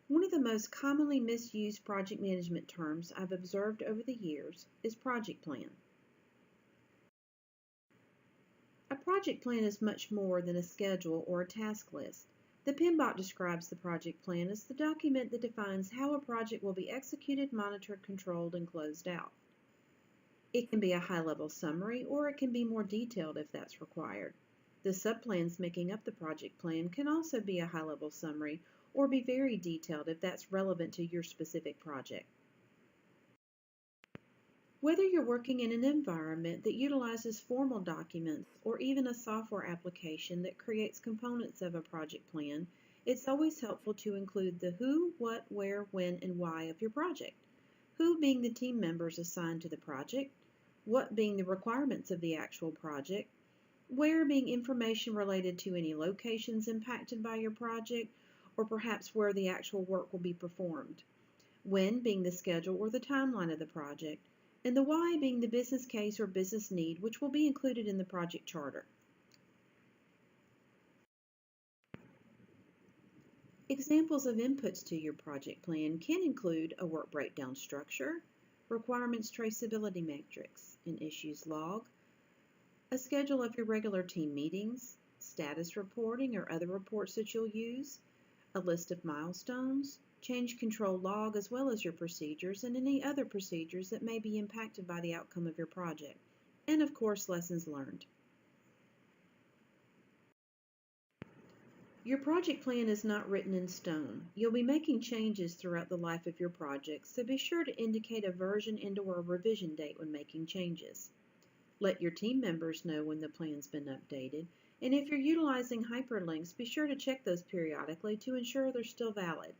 One of the most commonly misused project management terms I've observed over the years is project plan. A project plan is much more than a schedule or a task list. The PMBOK describes the project plan as the document that defines how a project will be executed, monitored, controlled, and closed out. It can be a high-level summary, or it can be more detailed if that's required. The subplans making up the project plan can also be a high-level summary or be very detailed if that's relevant to your specific project. Whether you're working in an environment that utilizes formal documents or even a software application that creates components of a project plan, it's always helpful to include the who, what, where, when, and why of your project. Who being the team members assigned to the project, what being the requirements of the actual project, where being information related to any locations impacted by your project, or perhaps where the actual work will be performed, when being the schedule or the timeline of the project, and the why being the business case or business need, which will be included in the project charter. Examples of inputs to your project plan can include a work breakdown structure, requirements traceability matrix, an issues log, a schedule of your regular team meetings, status reporting or other reports that you'll use, a list of milestones, change control log as well as your procedures and any other procedures that may be impacted by the outcome of your project, and of course lessons learned. Your project plan is not written in stone. You'll be making changes throughout the life of your project, so be sure to indicate a version and/or a revision date when making changes. Let your team members know when the plan's been updated, and if you're utilizing hyperlinks, be sure to check those periodically to ensure they're still valid.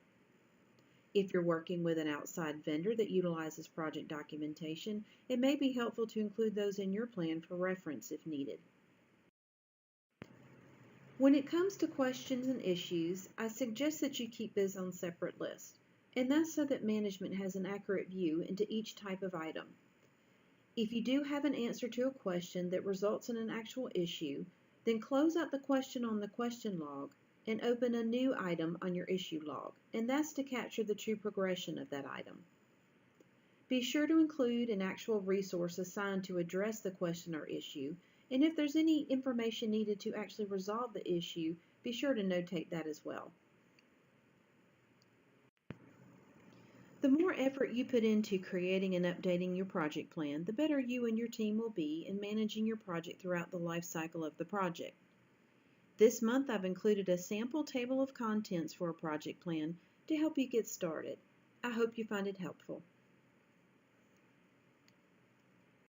If you're working with an outside vendor that utilizes project documentation, it may be helpful to include those in your plan for reference if needed. When it comes to questions and issues, I suggest that you keep those on separate lists, and that's so that management has an accurate view into each type of item. If you do have an answer to a question that results in an actual issue, then close out the question on the question log and open a new item on your issue log, and that's to capture the true progression of that item. Be sure to include an actual resource assigned to address the question or issue, and if there's any information needed to actually resolve the issue, be sure to notate that as well. The more effort you put into creating and updating your project plan, the better you and your team will be in managing your project throughout the life cycle of the project. This month I've included a sample table of contents for a project plan to help you get started. I hope you find it helpful.